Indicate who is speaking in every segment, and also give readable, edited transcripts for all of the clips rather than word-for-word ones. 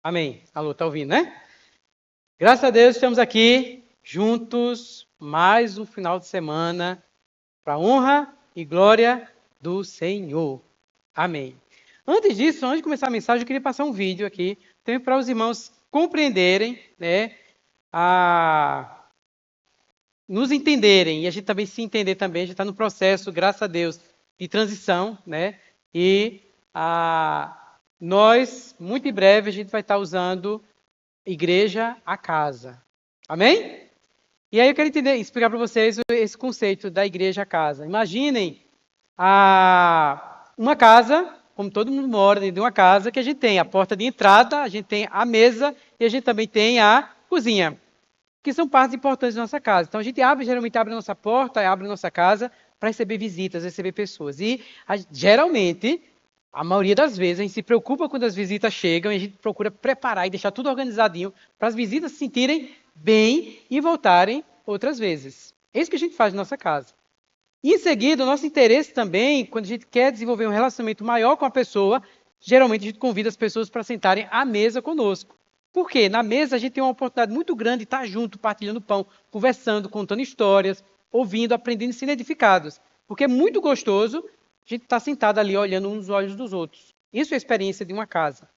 Speaker 1: Amém. Alô, tá ouvindo, né? Graças a Deus estamos aqui juntos mais um final de semana para honra e glória do Senhor. Amém. Antes de começar a mensagem, eu queria passar um vídeo aqui, também para os irmãos compreenderem, né, nos entenderem e a gente também se entender também. A gente está no processo, graças a Deus, de transição, né? E nós, muito em breve, a gente vai estar usando igreja a casa. Amém? E aí eu quero explicar para vocês esse conceito da igreja a casa. Imaginem uma casa, como todo mundo mora dentro de uma casa, que a gente tem a porta de entrada, a gente tem a mesa e a gente também tem a cozinha, que são partes importantes da nossa casa. Então a gente geralmente abre a nossa porta, abre a nossa casa para receber visitas, receber pessoas. E geralmente, a maioria das vezes, a gente se preocupa quando as visitas chegam e a gente procura preparar e deixar tudo organizadinho para as visitas se sentirem bem e voltarem outras vezes. É isso que a gente faz na nossa casa. E em seguida, o nosso interesse também, quando a gente quer desenvolver um relacionamento maior com a pessoa, geralmente a gente convida as pessoas para sentarem à mesa conosco. Por quê? Na mesa a gente tem uma oportunidade muito grande de estar junto, partilhando pão, conversando, contando histórias, ouvindo, aprendendo e sendo edificados. Porque é muito gostoso a gente estar sentado ali olhando uns nos olhos dos outros. Isso é a experiência de uma casa.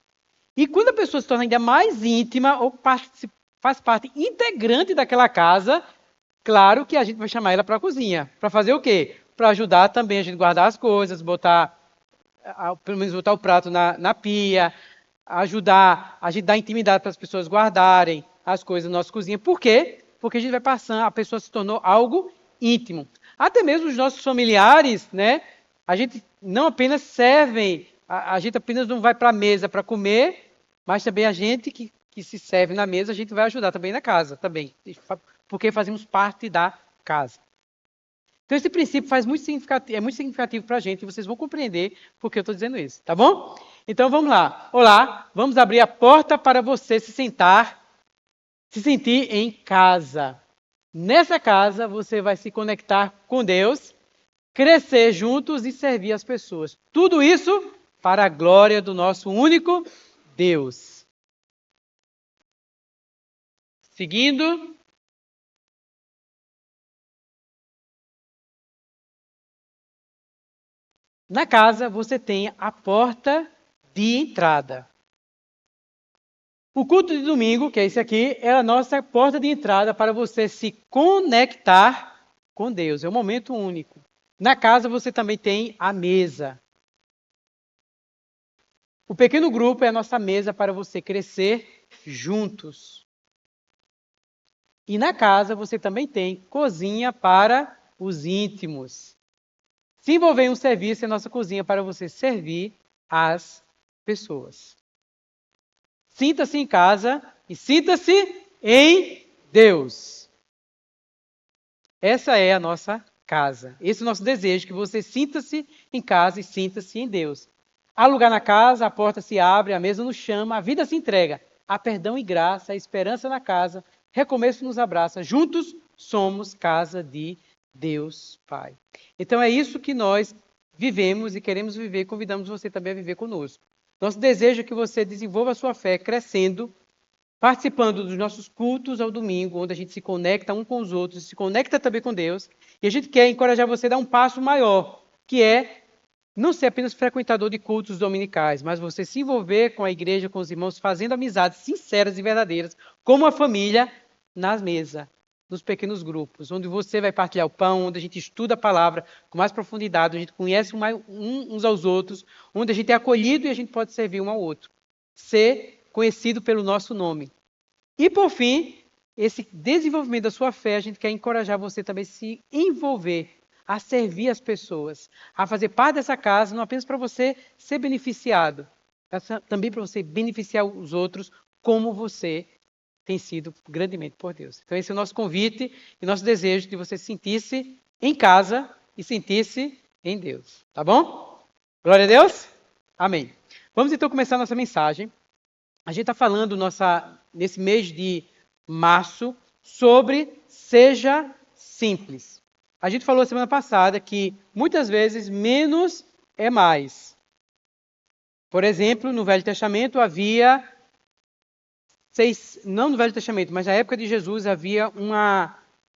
Speaker 1: E quando a pessoa se torna ainda mais íntima ou faz parte integrante daquela casa, claro que a gente vai chamar ela para a cozinha. Para fazer o quê? Para ajudar também a gente a guardar as coisas, pelo menos botar o prato na pia, ajudar a gente dar intimidade para as pessoas guardarem as coisas na nossa cozinha. Por quê? Porque a gente vai passando, a pessoa se tornou algo íntimo. Até mesmo os nossos familiares, né? A gente não apenas serve, a gente apenas não vai para a mesa para comer, mas também a gente que se serve na mesa, a gente vai ajudar também na casa, também, porque fazemos parte da casa. Então esse princípio é muito significativo para a gente e vocês vão compreender por que eu estou dizendo isso, tá bom? Então vamos lá. Olá, vamos abrir a porta para você se sentir em casa. Nessa casa você vai se conectar com Deus, crescer juntos e servir as pessoas. Tudo isso para a glória do nosso único Deus. Seguindo. Na casa você tem a porta de entrada. O culto de domingo, que é esse aqui, é a nossa porta de entrada para você se conectar com Deus. É um momento único. Na casa você também tem a mesa. O pequeno grupo é a nossa mesa para você crescer juntos. E na casa você também tem cozinha para os íntimos. Se envolver em um serviço, é a nossa cozinha para você servir as pessoas. Sinta-se em casa e sinta-se em Deus. Essa é a nossa casa. Esse é o nosso desejo, que você sinta-se em casa e sinta-se em Deus. Há lugar na casa, a porta se abre, a mesa nos chama, a vida se entrega. Há perdão e graça, a esperança na casa, recomeço nos abraça. Juntos somos casa de Deus Pai. Então é isso que nós vivemos e queremos viver. Convidamos você também a viver conosco. Nosso desejo é que você desenvolva a sua fé crescendo, participando dos nossos cultos ao domingo, onde a gente se conecta um com os outros, se conecta também com Deus. E a gente quer encorajar você a dar um passo maior, que é não ser apenas frequentador de cultos dominicais, mas você se envolver com a igreja, com os irmãos, fazendo amizades sinceras e verdadeiras, como a família, nas mesas, nos pequenos grupos, onde você vai partilhar o pão, onde a gente estuda a palavra com mais profundidade, onde a gente conhece uns aos outros, onde a gente é acolhido e a gente pode servir um ao outro. Ser conhecido pelo nosso nome. E, por fim, esse desenvolvimento da sua fé, a gente quer encorajar você também a se envolver, a servir as pessoas, a fazer parte dessa casa, não apenas para você ser beneficiado, mas também para você beneficiar os outros, como você tem sido grandemente por Deus. Então esse é o nosso convite e nosso desejo de você sentir-se em casa e sentir-se em Deus. Tá bom? Glória a Deus? Amém. Vamos então começar a nossa mensagem. A gente está falando nesse mês de março sobre seja simples. A gente falou semana passada que muitas vezes menos é mais. Por exemplo, no Velho Testamento havia não no Velho Testamento, mas na época de Jesus havia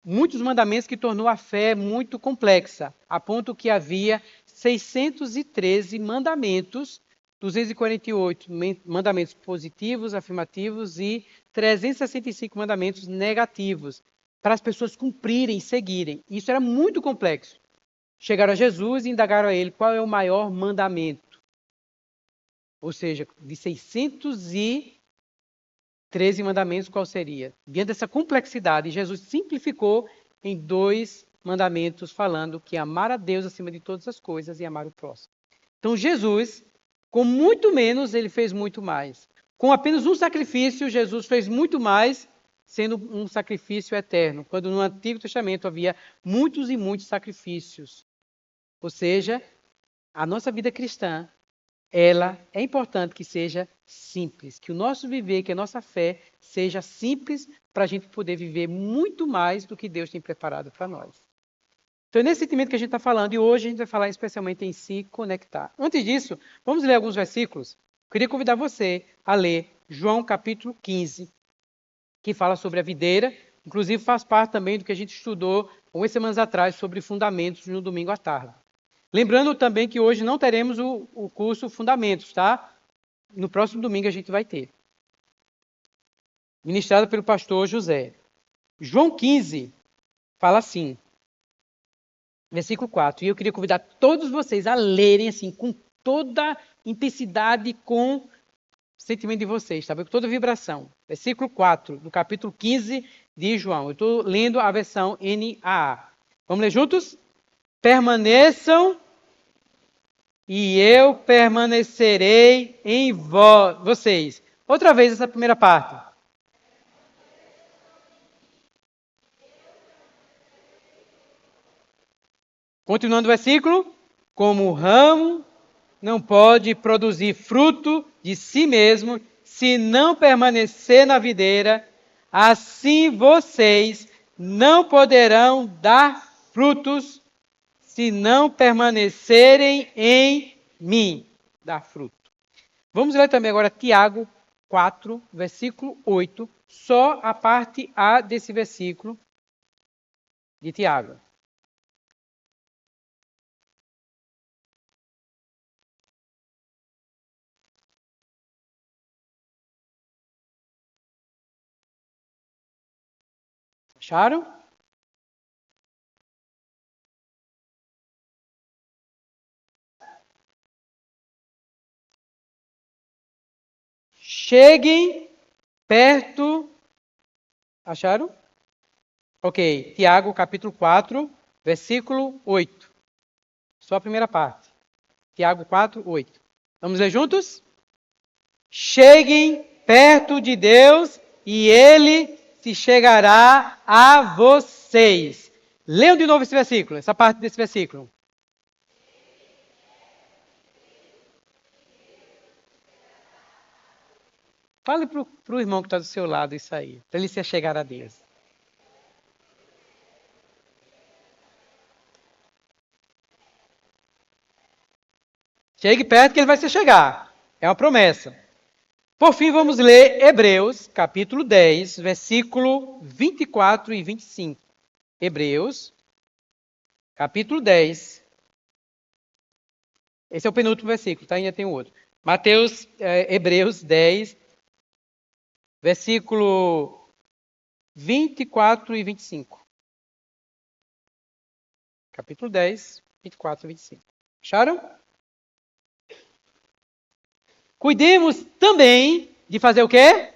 Speaker 1: muitos mandamentos que tornou a fé muito complexa, a ponto que havia 613 mandamentos, 248 mandamentos positivos, afirmativos e 365 mandamentos negativos, para as pessoas cumprirem, seguirem. Isso era muito complexo. Chegaram a Jesus e indagaram a ele qual é o maior mandamento. Ou seja, de 613 mandamentos, qual seria? Diante dessa complexidade, Jesus simplificou em 2 mandamentos, falando que amar a Deus acima de todas as coisas e amar o próximo. Então, Jesus, com muito menos, ele fez muito mais. Com apenas um sacrifício, Jesus fez muito mais, sendo um sacrifício eterno, quando no Antigo Testamento havia muitos e muitos sacrifícios. Ou seja, a nossa vida cristã, ela é importante que seja simples, que o nosso viver, que a nossa fé seja simples para a gente poder viver muito mais do que Deus tem preparado para nós. Então é nesse sentimento que a gente está falando e hoje a gente vai falar especialmente em se conectar. Antes disso, vamos ler alguns versículos. Eu queria convidar você a ler João capítulo 15, que fala sobre a videira, inclusive faz parte também do que a gente estudou algumas semanas atrás sobre fundamentos no domingo à tarde. Lembrando também que hoje não teremos o curso Fundamentos, tá? No próximo domingo a gente vai ter. Ministrado pelo pastor José. João 15 fala assim, versículo 4. E eu queria convidar todos vocês a lerem assim, com toda intensidade, com sentimento de vocês, tá? Com toda vibração. Versículo 4, do capítulo 15 de João. Eu estou lendo a versão NAA. Vamos ler juntos? Permaneçam e eu permanecerei em vocês. Outra vez essa primeira parte. Continuando o versículo. Como o ramo não pode produzir fruto de si mesmo se não permanecer na videira, assim vocês não poderão dar frutos se não permanecerem em mim, dar fruto. Vamos ler também agora Tiago 4, versículo 8, só a parte A desse versículo de Tiago. Acharam? Cheguem perto. Acharam? Ok. Tiago, capítulo 4, versículo 8. Só a primeira parte. Tiago 4, 8. Vamos ler juntos? Cheguem perto de Deus e Ele se chegará a vocês. Leiam de novo esse versículo, essa parte desse versículo. Fale para o irmão que está do seu lado isso aí, para ele se chegar a Deus. Chegue perto que ele vai se chegar. É uma promessa. Por fim, vamos ler Hebreus, capítulo 10, versículo 24 e 25. Hebreus, capítulo 10. Esse é o penúltimo versículo, tá? Ainda tem outro. Hebreus 10, versículo 24 e 25. Capítulo 10, 24 e 25. Acharam? Cuidemos também de fazer o quê?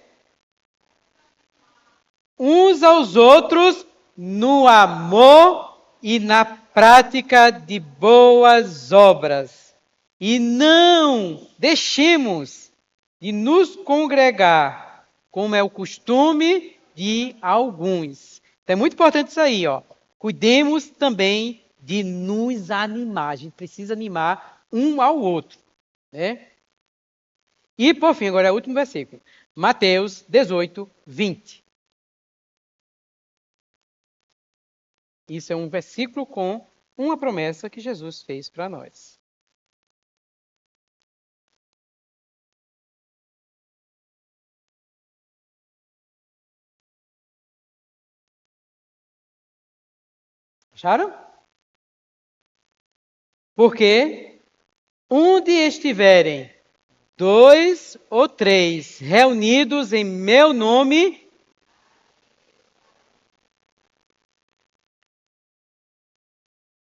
Speaker 1: Uns aos outros no amor e na prática de boas obras. E não deixemos de nos congregar, como é o costume de alguns. Então é muito importante isso aí, ó. Cuidemos também de nos animar. A gente precisa animar um ao outro, né? E, por fim, agora é o último versículo. Mateus 18, 20. Isso é um versículo com uma promessa que Jesus fez para nós. Acharam? Porque onde estiverem 2 ou 3 reunidos em meu nome,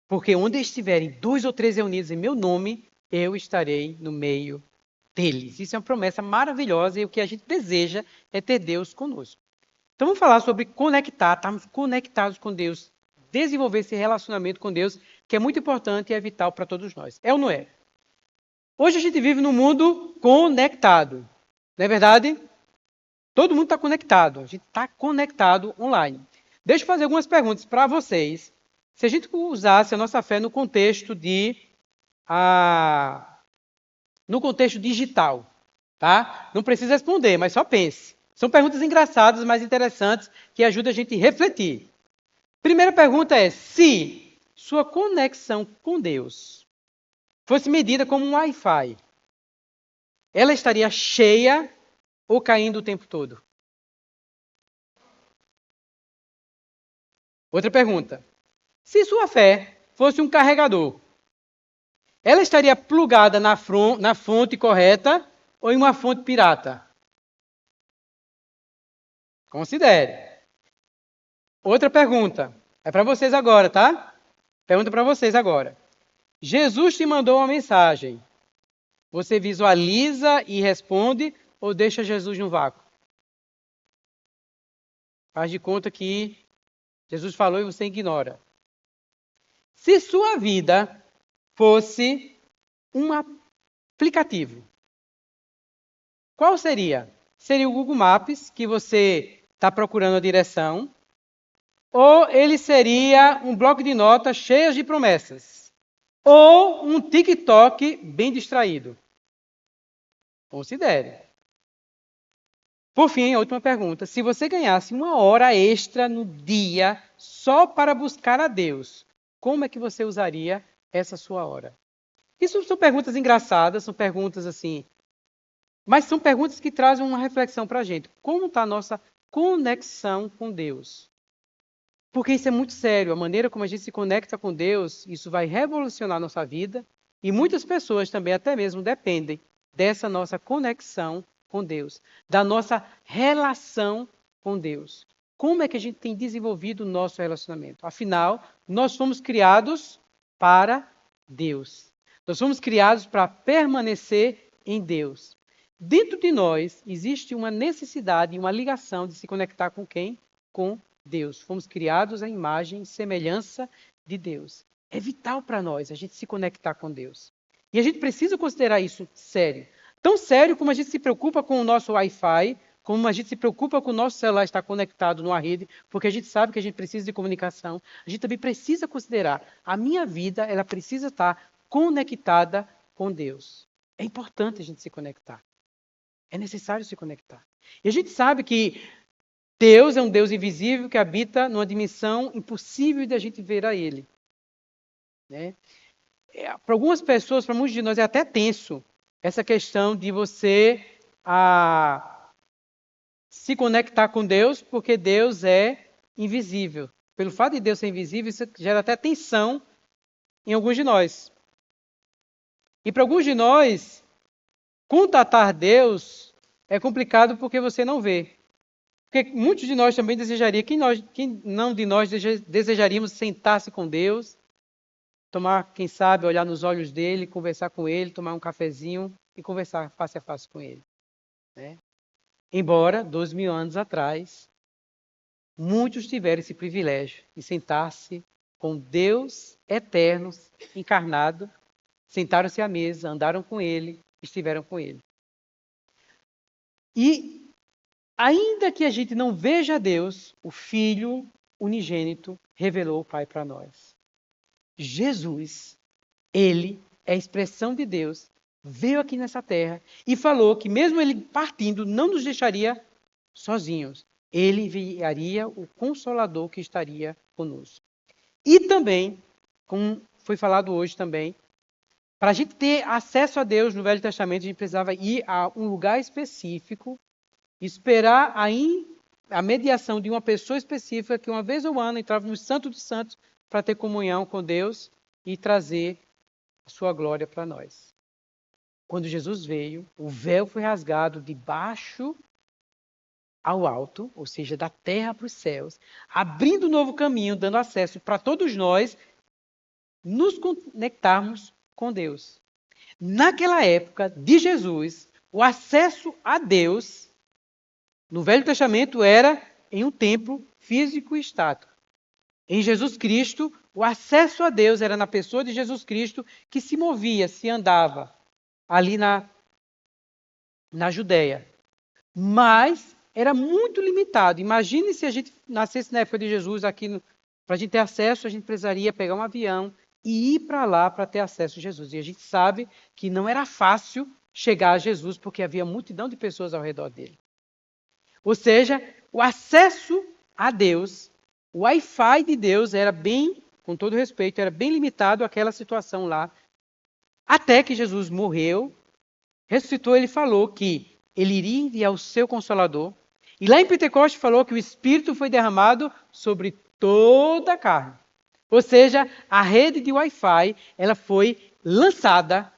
Speaker 1: porque onde estiverem 2 ou 3 reunidos em meu nome, eu estarei no meio deles. Isso é uma promessa maravilhosa e o que a gente deseja é ter Deus conosco. Então vamos falar sobre conectar, estarmos conectados com Deus, desenvolver esse relacionamento com Deus, que é muito importante e é vital para todos nós. É ou não é? Hoje a gente vive num mundo conectado, não é verdade? Todo mundo está conectado, a gente está conectado online. Deixa eu fazer algumas perguntas para vocês. Se a gente usasse a nossa fé no contexto no contexto digital, tá? Não precisa responder, mas só pense. São perguntas engraçadas, mas interessantes, que ajudam a gente a refletir. Primeira pergunta é: se sua conexão com Deus fosse medida como um Wi-Fi, ela estaria cheia ou caindo o tempo todo? Outra pergunta: se sua fé fosse um carregador, ela estaria plugada na fonte correta ou em uma fonte pirata? Considere. Outra pergunta. É para vocês agora, tá? Pergunta para vocês agora. Jesus te mandou uma mensagem. Você visualiza e responde ou deixa Jesus no vácuo? Faz de conta que Jesus falou e você ignora. Se sua vida fosse um aplicativo, qual seria? Seria o Google Maps, que você está procurando a direção, ou ele seria um bloco de notas cheias de promessas, ou um TikTok bem distraído? Considere. Por fim, a última pergunta. Se você ganhasse 1 hora extra no dia só para buscar a Deus, como é que você usaria essa sua hora? Isso são perguntas engraçadas, são perguntas assim, mas são perguntas que trazem uma reflexão para a gente. Como está a nossa conexão com Deus? Porque isso é muito sério. A maneira como a gente se conecta com Deus, isso vai revolucionar a nossa vida. E muitas pessoas também até mesmo dependem dessa nossa conexão com Deus, da nossa relação com Deus. Como é que a gente tem desenvolvido o nosso relacionamento? Afinal, nós fomos criados para Deus. Nós fomos criados para permanecer em Deus. Dentro de nós existe uma necessidade e uma ligação de se conectar com quem? Com Deus. Fomos criados à imagem e semelhança de Deus. É vital para nós a gente se conectar com Deus. E a gente precisa considerar isso sério. Tão sério como a gente se preocupa com o nosso Wi-Fi, como a gente se preocupa com o nosso celular estar conectado numa rede, porque a gente sabe que a gente precisa de comunicação. A gente também precisa considerar a minha vida, ela precisa estar conectada com Deus. É importante a gente se conectar. É necessário se conectar. E a gente sabe que Deus é um Deus invisível que habita numa dimensão impossível de a gente ver a Ele. Né? Para algumas pessoas, para muitos de nós, é até tenso essa questão de você se conectar com Deus, porque Deus é invisível. Pelo fato de Deus ser invisível, isso gera até tensão em alguns de nós. E para alguns de nós, contatar Deus é complicado porque você não vê. Porque muitos de nós também desejariam, quem não de nós desejaríamos sentar-se com Deus, tomar, quem sabe, olhar nos olhos dele, conversar com ele, tomar um cafezinho e conversar face a face com ele. Né? Embora, 2000 anos atrás, muitos tiveram esse privilégio de sentar-se com Deus eterno, encarnado, sentaram-se à mesa, andaram com ele, estiveram com ele. E ainda que a gente não veja Deus, o Filho unigênito revelou o Pai para nós. Jesus, ele é a expressão de Deus, veio aqui nessa terra e falou que mesmo ele partindo, não nos deixaria sozinhos. Ele enviaria o Consolador que estaria conosco. E também, como foi falado hoje também, para a gente ter acesso a Deus no Velho Testamento, a gente precisava ir a um lugar específico, esperar a mediação de uma pessoa específica que uma vez ao ano entrava no Santo dos Santos para ter comunhão com Deus e trazer a sua glória para nós. Quando Jesus veio, o véu foi rasgado de baixo ao alto, ou seja, da terra para os céus, abrindo um novo caminho, dando acesso para todos nós nos conectarmos com Deus. Naquela época de Jesus, o acesso a Deus no Velho Testamento era em um templo físico e estático. Em Jesus Cristo, o acesso a Deus era na pessoa de Jesus Cristo, que se movia, se andava ali na Judéia. Mas era muito limitado. Imagine se a gente nascesse na época de Jesus aqui, para a gente ter acesso, a gente precisaria pegar um avião e ir para lá para ter acesso a Jesus. E a gente sabe que não era fácil chegar a Jesus, porque havia multidão de pessoas ao redor dele. Ou seja, o acesso a Deus, o Wi-Fi de Deus era bem, com todo respeito, era bem limitado àquela situação lá. Até que Jesus morreu, ressuscitou, ele falou que ele iria enviar o seu Consolador. E lá em Pentecostes falou que o Espírito foi derramado sobre toda a carne. Ou seja, a rede de Wi-Fi, ela foi lançada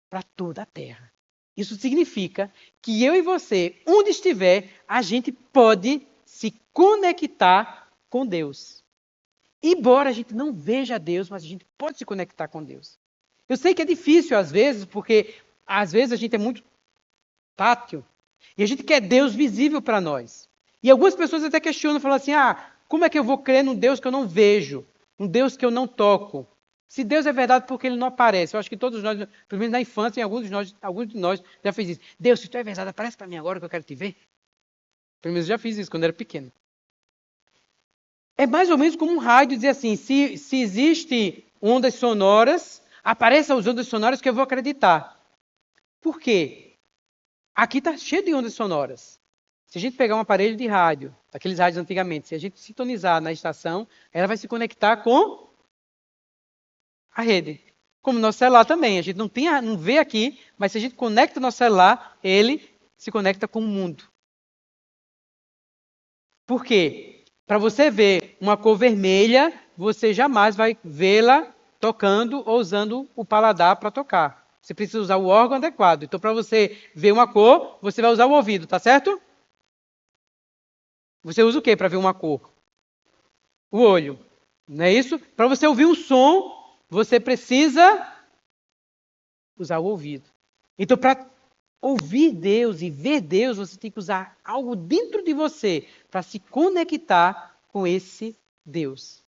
Speaker 1: para toda a terra. Isso significa que eu e você, onde estiver, a gente pode se conectar com Deus. Embora a gente não veja Deus, mas a gente pode se conectar com Deus. Eu sei que é difícil às vezes, porque às vezes a gente é muito tátil e a gente quer Deus visível para nós. E algumas pessoas até questionam, falam assim, como é que eu vou crer num Deus que eu não vejo, um Deus que eu não toco? Se Deus é verdade, por que ele não aparece? Eu acho que todos nós, pelo menos na infância, alguns de nós já fez isso. Deus, se tu é verdade, aparece para mim agora que eu quero te ver. Pelo menos eu já fiz isso quando era pequeno. É mais ou menos como um rádio dizer assim, se existe ondas sonoras, apareçam as ondas sonoras que eu vou acreditar. Por quê? Aqui está cheio de ondas sonoras. Se a gente pegar um aparelho de rádio, aqueles rádios antigamente, se a gente sintonizar na estação, ela vai se conectar com a rede. Como nosso celular também. A gente não vê aqui, mas se a gente conecta o nosso celular, ele se conecta com o mundo. Por quê? Para você ver uma cor vermelha, você jamais vai vê-la tocando ou usando o paladar para tocar. Você precisa usar o órgão adequado. Então, para você ver uma cor, você vai usar o ouvido, tá certo? Você usa o quê para ver uma cor? O olho. Não é isso? Para você ouvir um som, você precisa usar o ouvido. Então, para ouvir Deus e ver Deus, você tem que usar algo dentro de você para se conectar com esse Deus.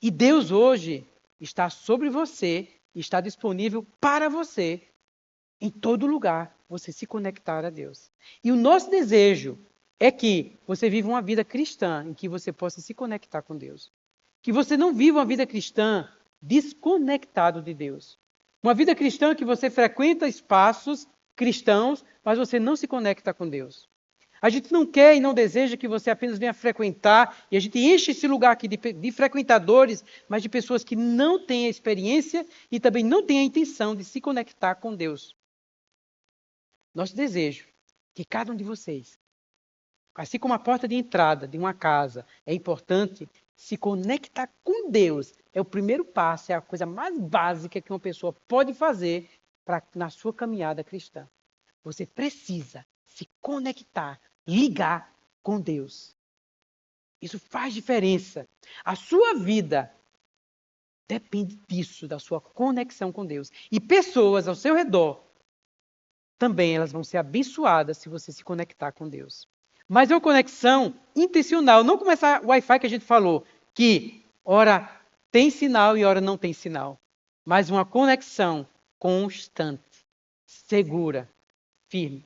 Speaker 1: E Deus hoje está sobre você, está disponível para você, em todo lugar, você se conectar a Deus. E o nosso desejo é que você viva uma vida cristã em que você possa se conectar com Deus. Que você não viva uma vida cristã desconectado de Deus. Uma vida cristã que você frequenta espaços cristãos, mas você não se conecta com Deus. A gente não quer e não deseja que você apenas venha frequentar, e a gente enche esse lugar aqui de frequentadores, mas de pessoas que não têm a experiência e também não têm a intenção de se conectar com Deus. Nosso desejo é que cada um de vocês, assim como a porta de entrada de uma casa é importante, se conectar com Deus é o primeiro passo, é a coisa mais básica que uma pessoa pode fazer na sua caminhada cristã. Você precisa se conectar, ligar com Deus. Isso faz diferença. A sua vida depende disso, da sua conexão com Deus. E pessoas ao seu redor também elas vão ser abençoadas se você se conectar com Deus. Mas é uma conexão intencional, não como essa Wi-Fi que a gente falou, que ora tem sinal e ora não tem sinal. Mas uma conexão constante, segura, firme.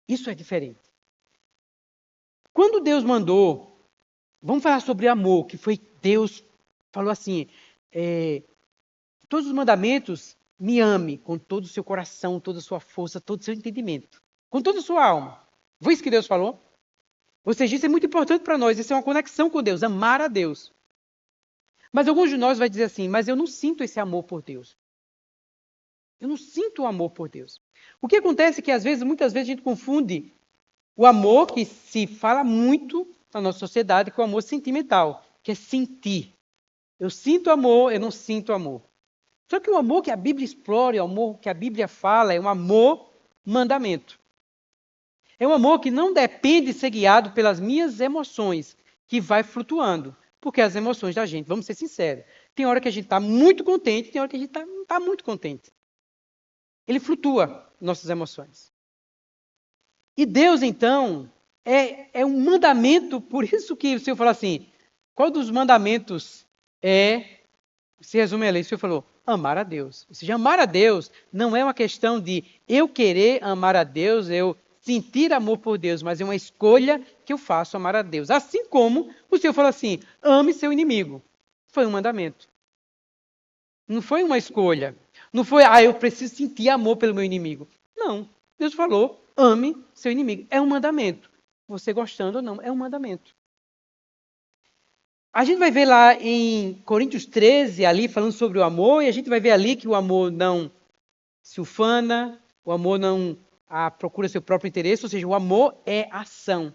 Speaker 1: Isso é diferente. Quando Deus mandou, vamos falar sobre amor, que foi Deus, falou assim, todos os mandamentos, me ame com todo o seu coração, toda a sua força, todo o seu entendimento, com toda a sua alma. Foi isso que Deus falou? Ou seja, isso é muito importante para nós, isso é uma conexão com Deus, amar a Deus. Mas alguns de nós vai dizer assim, mas eu não sinto esse amor por Deus. Eu não sinto o amor por Deus. O que acontece é que muitas vezes a gente confunde o amor que se fala muito na nossa sociedade com o amor sentimental. que é sentir. Eu sinto amor, eu não sinto amor. Só que o amor que a Bíblia explora, o amor que a Bíblia fala, é um amor mandamento. É um amor que não depende de ser guiado pelas minhas emoções, que vai flutuando. Porque as emoções da gente, vamos ser sinceros, tem hora que a gente está muito contente, tem hora que a gente não está muito contente. Ele flutua, nossas emoções. E Deus, então, é um mandamento, por isso que o Senhor falou assim, qual dos mandamentos se resume ali, o Senhor falou, amar a Deus. Ou seja, amar a Deus não é uma questão de eu querer amar a Deus, eu sentir amor por Deus, mas é uma escolha que eu faço amar a Deus. Assim como o Senhor falou assim, ame seu inimigo. Foi um mandamento. Não foi uma escolha. Não foi, eu preciso sentir amor pelo meu inimigo. Não. Deus falou, ame seu inimigo. É um mandamento. Você gostando ou não, é um mandamento. A gente vai ver lá em Coríntios 13, ali falando sobre o amor, e a gente vai ver ali que o amor não se ufana, o amor não procura seu próprio interesse, ou seja, o amor é ação.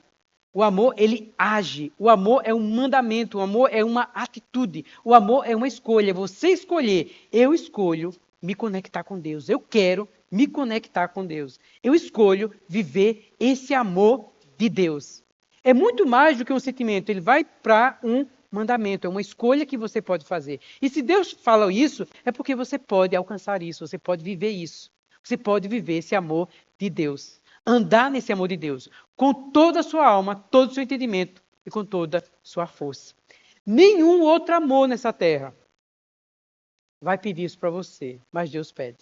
Speaker 1: O amor, ele age. O amor é um mandamento, o amor é uma atitude, o amor é uma escolha. Você escolher, eu escolho me conectar com Deus. Eu quero me conectar com Deus. Eu escolho viver esse amor de Deus. É muito mais do que um sentimento, ele vai para um mandamento, é uma escolha que você pode fazer. E se Deus fala isso, é porque você pode alcançar isso, você pode viver isso. Você pode viver esse amor de Deus. Andar nesse amor de Deus, com toda a sua alma, todo o seu entendimento e com toda a sua força. Nenhum outro amor nessa terra vai pedir isso para você, mas Deus pede.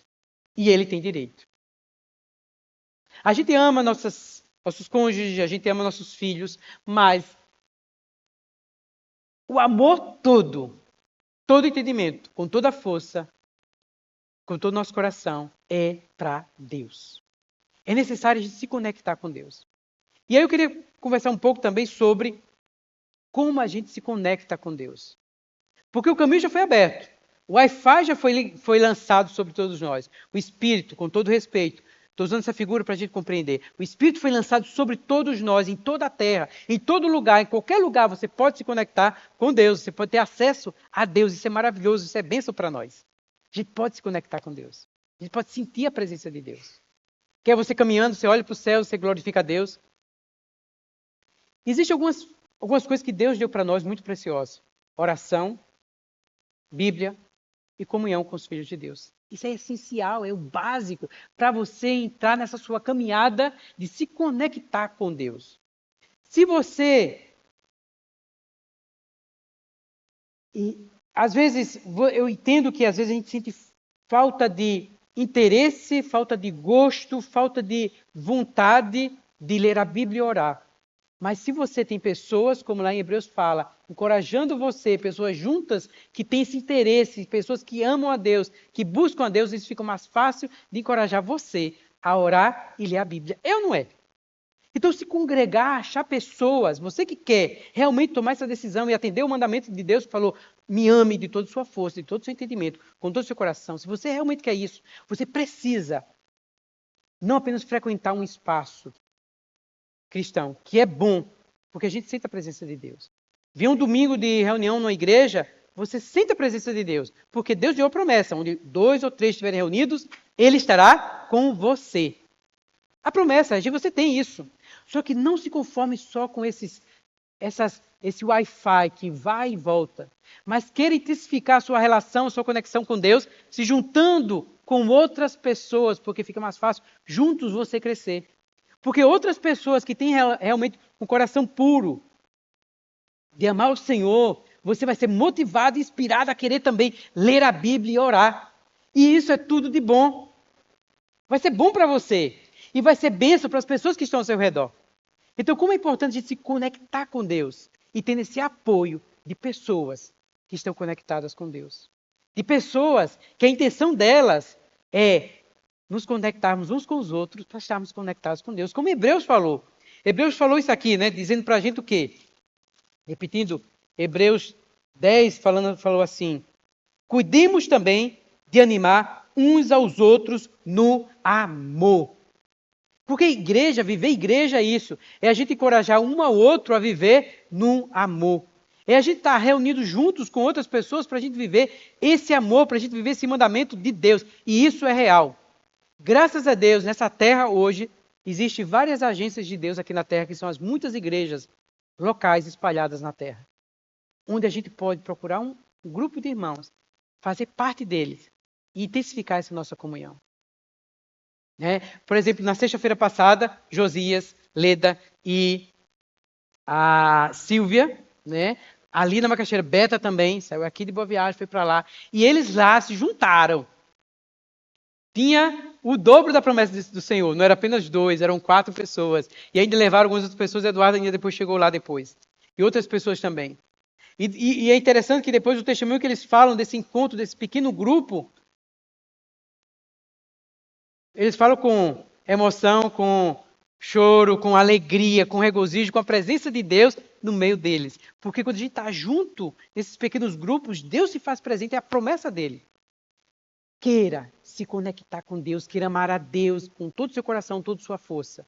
Speaker 1: E Ele tem direito. A gente ama nossos cônjuges, a gente ama nossos filhos, mas o amor todo entendimento, com toda a força, com todo o nosso coração, é para Deus. É necessário a gente se conectar com Deus. E aí eu queria conversar um pouco também sobre como a gente se conecta com Deus. Porque o caminho já foi aberto. O Wi-Fi já foi lançado sobre todos nós. O Espírito, com todo respeito, estou usando essa figura para a gente compreender. O Espírito foi lançado sobre todos nós, em toda a terra, em todo lugar, em qualquer lugar você pode se conectar com Deus, você pode ter acesso a Deus, isso é maravilhoso, isso é bênção para nós. A gente pode se conectar com Deus, a gente pode sentir a presença de Deus. Quer você caminhando, você olha para o céu, você glorifica a Deus. Existem algumas coisas que Deus deu para nós muito preciosas. Oração, Bíblia e comunhão com os filhos de Deus. Isso é essencial, é o básico para você entrar nessa sua caminhada de se conectar com Deus. Se você... às vezes, eu entendo que às vezes a gente sente falta de interesse, falta de gosto, falta de vontade de ler a Bíblia e orar. Mas se você tem pessoas, como lá em Hebreus fala, encorajando você, pessoas juntas que têm esse interesse, pessoas que amam a Deus, que buscam a Deus, isso fica mais fácil de encorajar você a orar e ler a Bíblia. Eu não é. Então, se congregar, achar pessoas, você que quer realmente tomar essa decisão e atender o mandamento de Deus, que falou, me ame de toda a sua força, de todo o seu entendimento, com todo o seu coração. Se você realmente quer isso, você precisa não apenas frequentar um espaço cristão, que é bom, porque a gente sente a presença de Deus. Vir um domingo de reunião numa igreja, você sente a presença de Deus, porque Deus deu a promessa, onde 2 ou 3 estiverem reunidos, Ele estará com você. A promessa, você tem isso. Só que não se conforme só com esse Wi-Fi que vai e volta, mas queira intensificar a sua relação, a sua conexão com Deus, se juntando com outras pessoas, porque fica mais fácil juntos você crescer. Porque outras pessoas que têm realmente um coração puro de amar o Senhor, você vai ser motivado e inspirado a querer também ler a Bíblia e orar. E isso é tudo de bom. Vai ser bom para você. E vai ser bênção para as pessoas que estão ao seu redor. Então, como é importante a gente se conectar com Deus e ter esse apoio de pessoas que estão conectadas com Deus. De pessoas que a intenção delas é nos conectarmos uns com os outros para estarmos conectados com Deus. Como Hebreus falou. Hebreus falou isso aqui, né? Dizendo para a gente o quê? Repetindo, Hebreus 10 falou assim, cuidemos também de animar uns aos outros no amor. Porque viver igreja é isso. É a gente encorajar um ao outro a viver no amor. É a gente estar reunido juntos com outras pessoas para a gente viver esse amor, para a gente viver esse mandamento de Deus. E isso é real. Graças a Deus, nessa terra hoje, existem várias agências de Deus aqui na terra, que são as muitas igrejas locais espalhadas na terra, onde a gente pode procurar um grupo de irmãos, fazer parte deles e intensificar essa nossa comunhão. Por exemplo, na sexta-feira passada, Josias, Leda e a Silvia, ali na Macaxeira, Beta também, saiu aqui de Boa Viagem, foi para lá, e eles lá se juntaram. Tinha o dobro da promessa do Senhor, não era apenas 2, eram 4 pessoas. E ainda levaram algumas outras pessoas, Eduardo ainda depois chegou lá depois. E outras pessoas também. E é interessante que depois do testemunho que eles falam desse encontro, desse pequeno grupo, eles falam com emoção, com choro, com alegria, com regozijo, com a presença de Deus no meio deles. Porque quando a gente está junto, nesses pequenos grupos, Deus se faz presente, é a promessa dele. Queira se conectar com Deus, queira amar a Deus com todo o seu coração, toda a sua força.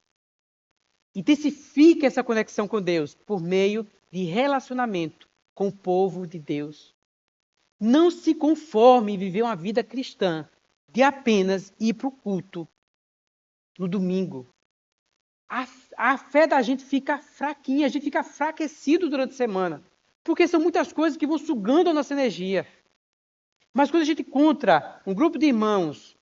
Speaker 1: Intensifique essa conexão com Deus por meio de relacionamento com o povo de Deus. Não se conforme em viver uma vida cristã de apenas ir para o culto no domingo. A fé da gente fica fraquinha, a gente fica enfraquecido durante a semana, porque são muitas coisas que vão sugando a nossa energia. Mas quando a gente encontra um grupo de irmãos,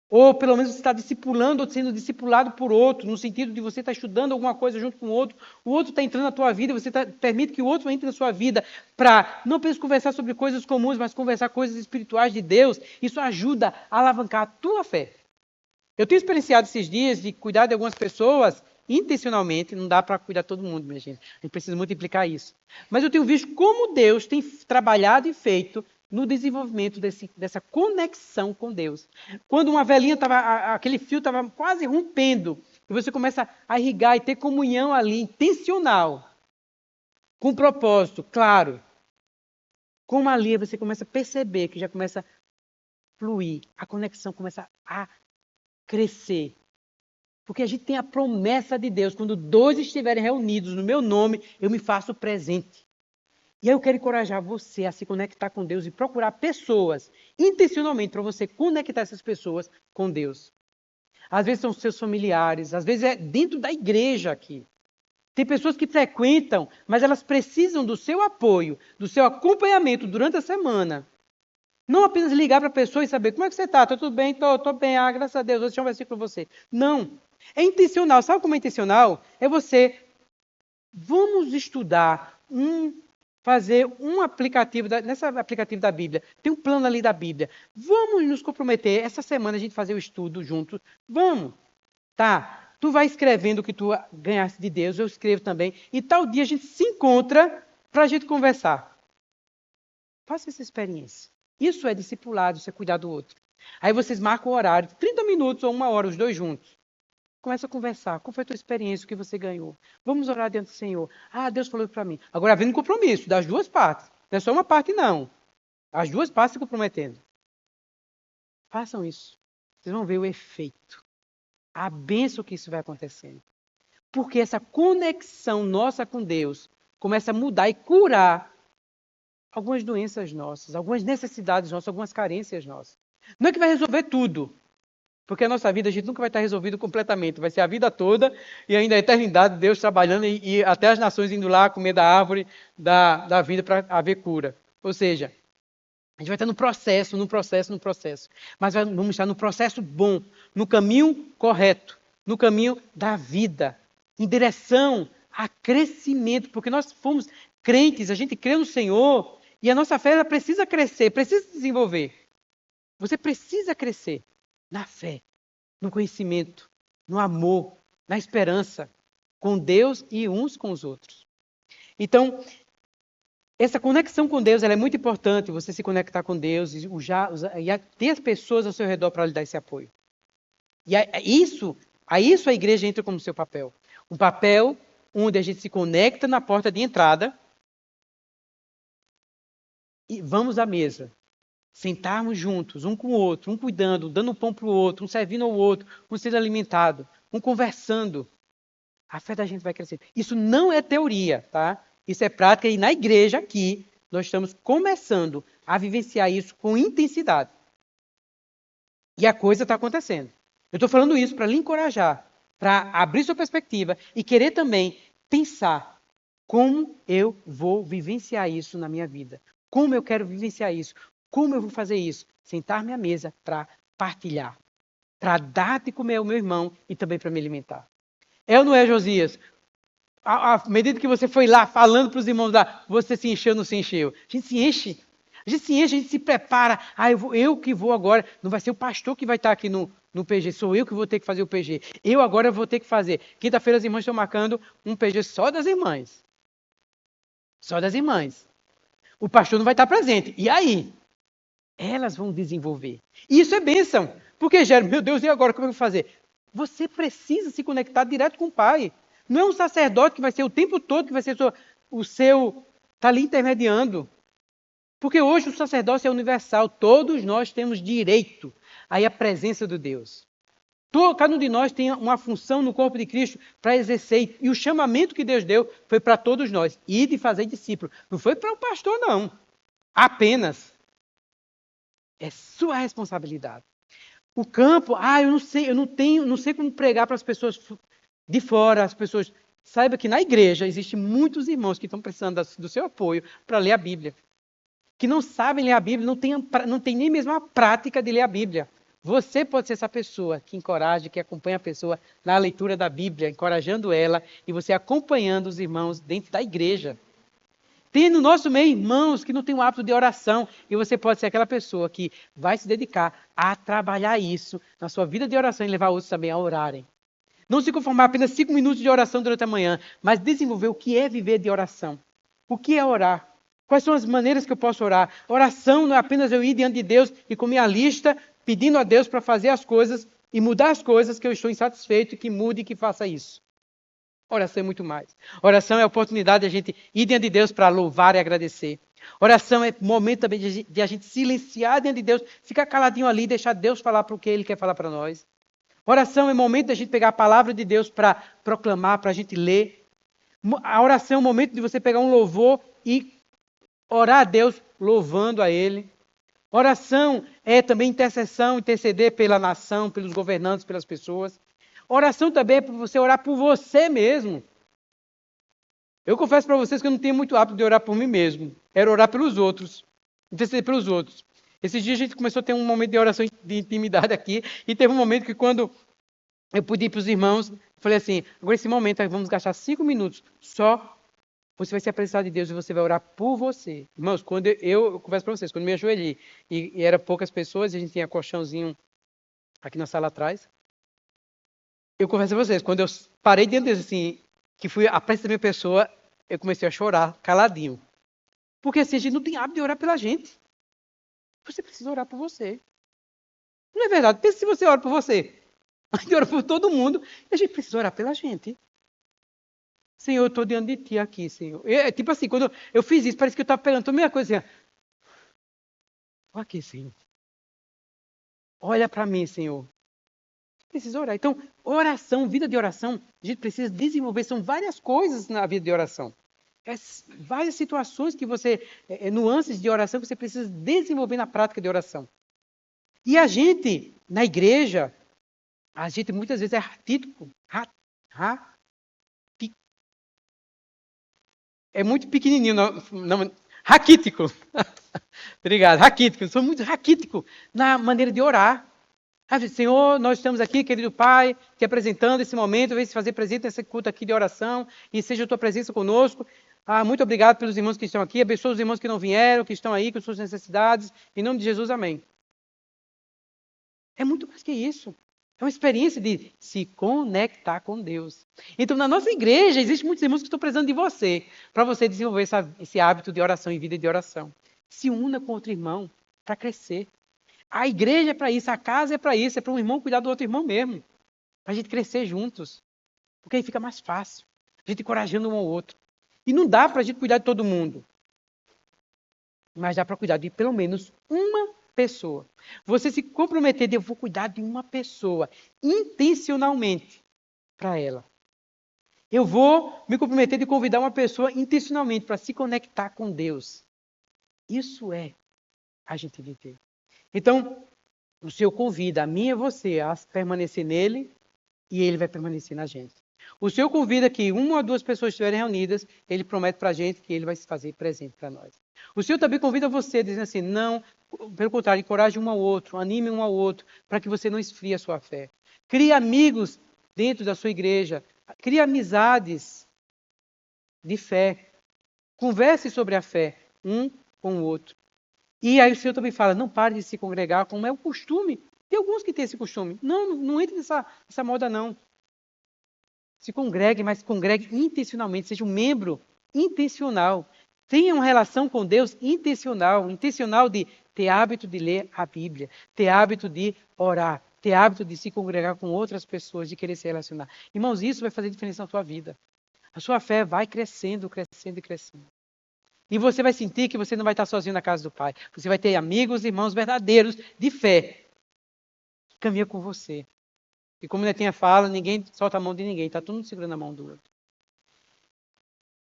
Speaker 1: ou pelo menos você está discipulando ou sendo discipulado por outro, no sentido de você estar estudando alguma coisa junto com o outro está entrando na tua vida, você permite que o outro entre na sua vida para não apenas conversar sobre coisas comuns, mas conversar coisas espirituais de Deus, isso ajuda a alavancar a tua fé. Eu tenho experienciado esses dias de cuidar de algumas pessoas intencionalmente, não dá para cuidar de todo mundo, minha gente. A gente precisa multiplicar isso. Mas eu tenho visto como Deus tem trabalhado e feito no desenvolvimento dessa conexão com Deus. Quando uma velhinha estava, aquele fio estava quase rompendo, e você começa a irrigar e ter comunhão ali, intencional, com propósito, claro. Como ali você começa a perceber que já começa a fluir, a conexão começa a crescer. Porque a gente tem a promessa de Deus, quando 2 estiverem reunidos no meu nome, eu me faço presente. E aí eu quero encorajar você a se conectar com Deus e procurar pessoas, intencionalmente, para você conectar essas pessoas com Deus. Às vezes são seus familiares, às vezes é dentro da igreja aqui. Tem pessoas que frequentam, mas elas precisam do seu apoio, do seu acompanhamento durante a semana. Não apenas ligar para a pessoa e saber como é que você está, está tudo bem, estou bem, graças a Deus, vou deixar um versículo para você. Não, é intencional. Sabe como é intencional? É você, vamos estudar fazer um aplicativo, nessa aplicativo da Bíblia, tem um plano ali da Bíblia. Vamos nos comprometer, essa semana a gente fazer o estudo junto. Vamos. Tá, tu vai escrevendo o que tu ganhaste de Deus, eu escrevo também. E tal dia a gente se encontra para a gente conversar. Faça essa experiência. Isso é discipulado, isso é cuidar do outro. Aí vocês marcam o horário, 30 minutos ou 1 hora, os 2 juntos. Começa a conversar. Qual foi a tua experiência? O que você ganhou? Vamos orar diante do Senhor. Deus falou para mim. Agora, havendo compromisso das 2 partes. Não é só uma parte, não. As 2 partes se comprometendo. Façam isso. Vocês vão ver o efeito. A bênção que isso vai acontecendo. Porque essa conexão nossa com Deus começa a mudar e curar algumas doenças nossas, algumas necessidades nossas, algumas carências nossas. Não é que vai resolver tudo. Porque a nossa vida, a gente nunca vai estar resolvido completamente. Vai ser a vida toda e ainda a eternidade, Deus trabalhando e até as nações indo lá comer da árvore da vida para haver cura. Ou seja, a gente vai estar no processo. Mas vamos estar no processo bom, no caminho correto, no caminho da vida, em direção a crescimento. Porque nós fomos crentes, a gente crê no Senhor e a nossa fé ela precisa crescer, precisa se desenvolver. Você precisa crescer. Na fé, no conhecimento, no amor, na esperança, com Deus e uns com os outros. Então, essa conexão com Deus ela é muito importante, você se conectar com Deus e ter as pessoas ao seu redor para lhe dar esse apoio. E a isso a igreja entra como seu papel. Um papel onde a gente se conecta na porta de entrada e vamos à mesa. Sentarmos juntos, um com o outro, um cuidando, dando um pão para o outro, um servindo ao outro, um sendo alimentado, um conversando. A fé da gente vai crescer. Isso não é teoria, tá? Isso é prática e na igreja aqui nós estamos começando a vivenciar isso com intensidade. E a coisa está acontecendo. Eu estou falando isso para lhe encorajar, para abrir sua perspectiva e querer também pensar como eu vou vivenciar isso na minha vida. Como eu quero vivenciar isso. Como eu vou fazer isso? Sentar-me à mesa para partilhar. Para dar de comer ao meu irmão e também para me alimentar. É ou não é, Josias? À medida que você foi lá falando para os irmãos lá, você se encheu ou não se encheu? A gente se enche. A gente se enche, a gente se prepara. Ah, eu que vou agora. Não vai ser o pastor que vai estar aqui no PG, sou eu que vou ter que fazer o PG. Eu agora vou ter que fazer. Quinta-feira as irmãs estão marcando um PG só das irmãs. Só das irmãs. O pastor não vai estar presente. E aí? Elas vão desenvolver. E isso é bênção. Porque, Gero, meu Deus, e agora? Como é que eu vou fazer? Você precisa se conectar direto com o Pai. Não é um sacerdote que vai ser o tempo todo, que vai ser o seu... Está ali intermediando. Porque hoje o sacerdócio é universal. Todos nós temos direito aí à presença de Deus. Cada um de nós tem uma função no corpo de Cristo para exercer. E o chamamento que Deus deu foi para todos nós. Ir e fazer discípulo. Não foi para o pastor, não. Apenas. É sua responsabilidade. O campo, eu não sei, não sei como pregar para as pessoas de fora, as pessoas. Saiba que na igreja existem muitos irmãos que estão precisando do seu apoio para ler a Bíblia. Que não sabem ler a Bíblia, não tem nem mesmo a prática de ler a Bíblia. Você pode ser essa pessoa que encoraja, que acompanha a pessoa na leitura da Bíblia, encorajando ela e você acompanhando os irmãos dentro da igreja. Tem no nosso meio irmãos que não têm o hábito de oração e você pode ser aquela pessoa que vai se dedicar a trabalhar isso na sua vida de oração e levar outros também a orarem. Não se conformar apenas 5 minutos de oração durante a manhã, mas desenvolver o que é viver de oração. O que é orar? Quais são as maneiras que eu posso orar? Oração não é apenas eu ir diante de Deus e com minha lista pedindo a Deus para fazer as coisas e mudar as coisas que eu estou insatisfeito e que mude e que faça isso. Oração é muito mais. Oração é a oportunidade de a gente ir diante de Deus para louvar e agradecer. Oração é momento também de a gente silenciar diante de Deus, ficar caladinho ali e deixar Deus falar para o que Ele quer falar para nós. Oração é momento de a gente pegar a palavra de Deus para proclamar, para a gente ler. A oração é o momento de você pegar um louvor e orar a Deus louvando a Ele. Oração é também intercessão, interceder pela nação, pelos governantes, pelas pessoas. Oração também é para você orar por você mesmo. Eu confesso para vocês que eu não tenho muito hábito de orar por mim mesmo. Era orar pelos outros. Interceder pelos outros. Esses dias a gente começou a ter um momento de oração de intimidade aqui. E teve um momento que quando eu pedi para os irmãos, falei assim, agora esse momento vamos gastar 5 minutos. Só você vai se apresentar de Deus e você vai orar por você. Irmãos, quando eu confesso para vocês, quando me ajoelhei e eram poucas pessoas, e a gente tinha colchãozinho aqui na sala atrás, eu confesso a vocês, quando eu parei diante deles, assim, que fui a presença da minha pessoa, eu comecei a chorar, caladinho. Porque assim, a gente não tem hábito de orar pela gente. Você precisa orar por você. Não é verdade? Pensa se você ora por você. A gente ora por todo mundo e a gente precisa orar pela gente. Senhor, eu estou diante de ti aqui, Senhor. Tipo assim, quando eu fiz isso, parece que eu estava pegando toda a minha coisa assim. Olha aqui, Senhor. Olha para mim, Senhor. Precisa orar. Então, oração, vida de oração, a gente precisa desenvolver. São várias coisas na vida de oração. Várias situações que você, nuances de oração que você precisa desenvolver na prática de oração. E a gente, na igreja, a gente muitas vezes é ratítico. É muito pequenininho. Não, raquítico. Obrigado, raquítico. Sou muito raquítico na maneira de orar. Senhor, nós estamos aqui, querido Pai, te apresentando esse momento, vem se fazer presente nesse culto aqui de oração e seja a tua presença conosco. Muito obrigado pelos irmãos que estão aqui, abençoa os irmãos que não vieram, que estão aí com suas necessidades. Em nome de Jesus, amém. É muito mais que isso. É uma experiência de se conectar com Deus. Então, na nossa igreja, existem muitos irmãos que estão precisando de você, para você desenvolver esse hábito de oração e vida de oração. Se una com outro irmão para crescer. A igreja é para isso, a casa é para isso, é para um irmão cuidar do outro irmão mesmo. Para a gente crescer juntos. Porque aí fica mais fácil. A gente encorajando um ao outro. E não dá para a gente cuidar de todo mundo. Mas dá para cuidar de pelo menos uma pessoa. Você se comprometer de eu vou cuidar de uma pessoa intencionalmente para ela. Eu vou me comprometer de convidar uma pessoa intencionalmente para se conectar com Deus. Isso é a gente viver. Então, o Senhor convida a mim e você a permanecer nele e ele vai permanecer na gente. O Senhor convida que uma ou duas pessoas estiverem reunidas, ele promete para a gente que ele vai se fazer presente para nós. O Senhor também convida você, dizendo assim, não, pelo contrário, encoraje um ao outro, anime um ao outro, para que você não esfrie a sua fé. Crie amigos dentro da sua igreja, crie amizades de fé. Converse sobre a fé, um com o outro. E aí o Senhor também fala, não pare de se congregar, como é o costume. Tem alguns que têm esse costume. Não entre nessa moda, não. Se congregue, mas congregue intencionalmente, seja um membro intencional. Tenha uma relação com Deus intencional de ter hábito de ler a Bíblia, ter hábito de orar, ter hábito de se congregar com outras pessoas, de querer se relacionar. Irmãos, isso vai fazer diferença na sua vida. A sua fé vai crescendo, crescendo e crescendo. E você vai sentir que você não vai estar sozinho na casa do Pai. Você vai ter amigos, irmãos verdadeiros de fé que caminham com você. E como Netinha fala, ninguém solta a mão de ninguém, está todo mundo segurando a mão do outro.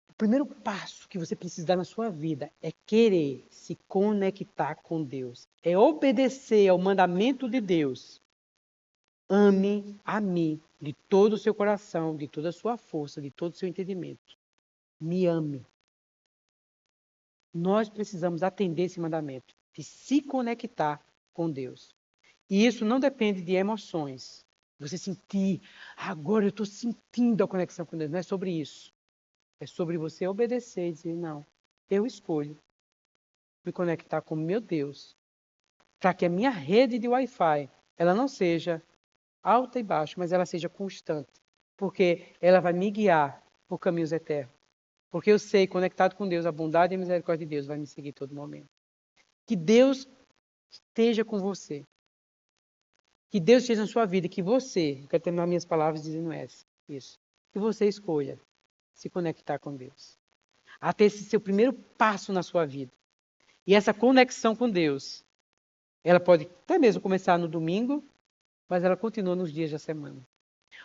Speaker 1: O primeiro passo que você precisa dar na sua vida é querer se conectar com Deus. É obedecer ao mandamento de Deus. Ame a mim de todo o seu coração, de toda a sua força, de todo o seu entendimento. Me ame. Nós precisamos atender esse mandamento, de se conectar com Deus. E isso não depende de emoções. Você sentir, agora eu estou sentindo a conexão com Deus. Não é sobre isso. É sobre você obedecer e dizer, não, eu escolho me conectar com meu Deus, para que a minha rede de Wi-Fi, ela não seja alta e baixa, mas ela seja constante. Porque ela vai me guiar por caminhos eternos. Porque eu sei, conectado com Deus, a bondade e a misericórdia de Deus vai me seguir todo momento. Que Deus esteja com você. Que Deus esteja na sua vida, que você, eu quero terminar minhas palavras dizendo isso, que você escolha se conectar com Deus. Até esse seu primeiro passo na sua vida. E essa conexão com Deus, ela pode até mesmo começar no domingo, mas ela continua nos dias da semana.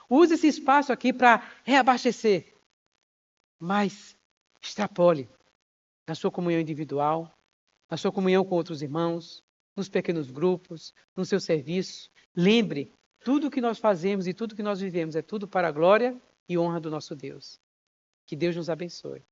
Speaker 1: Use esse espaço aqui para reabastecer, mas extrapole na sua comunhão individual, na sua comunhão com outros irmãos, nos pequenos grupos, no seu serviço. Lembre, tudo que nós fazemos e tudo que nós vivemos é tudo para a glória e honra do nosso Deus. Que Deus nos abençoe.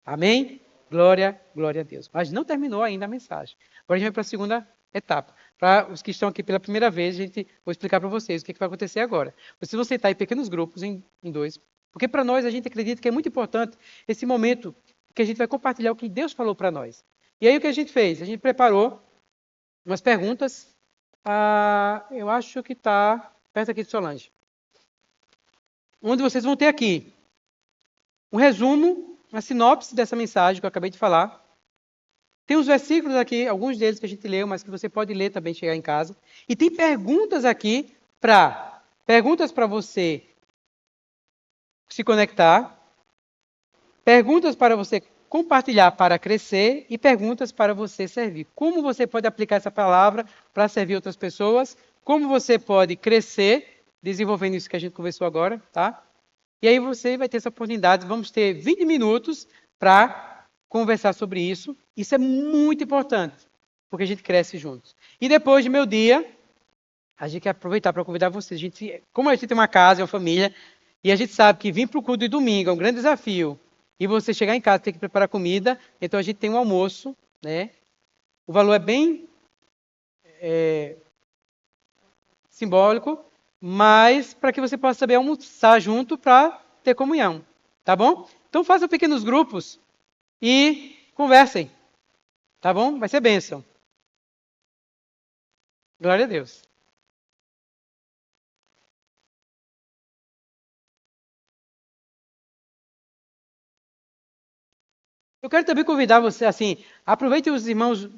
Speaker 1: Amém? Glória, glória a Deus. Mas não terminou ainda a mensagem. Agora a gente vai para a segunda etapa. Para os que estão aqui pela primeira vez, vou explicar para vocês o que vai acontecer agora. Vocês vão sentar em pequenos grupos, em dois, porque para nós a gente acredita que é muito importante esse momento que a gente vai compartilhar o que Deus falou para nós. E aí o que a gente fez? A gente preparou umas perguntas. Eu acho que está perto aqui de Solange. Onde vocês vão ter aqui um resumo, uma sinopse dessa mensagem que eu acabei de falar. Tem os versículos aqui, alguns deles que a gente leu, mas que você pode ler também, chegar em casa. E tem perguntas aqui perguntas para você se conectar, perguntas para você compartilhar para crescer e perguntas para você servir. Como você pode aplicar essa palavra para servir outras pessoas? Como você pode crescer desenvolvendo isso que a gente conversou agora, tá? E aí você vai ter essa oportunidade, vamos ter 20 minutos para conversar sobre isso. Isso é muito importante, porque a gente cresce juntos. E depois de meu dia, a gente quer aproveitar para convidar vocês. Como a gente tem uma casa, uma família, e a gente sabe que vir para o culto de domingo é um grande desafio, e você chegar em casa tem que preparar comida, então a gente tem um almoço, né? O valor é bem simbólico, mas para que você possa saber almoçar junto para ter comunhão, tá bom? Então façam pequenos grupos e conversem, tá bom? Vai ser bênção. Glória a Deus. Eu quero também convidar você, assim, aproveite os irmãos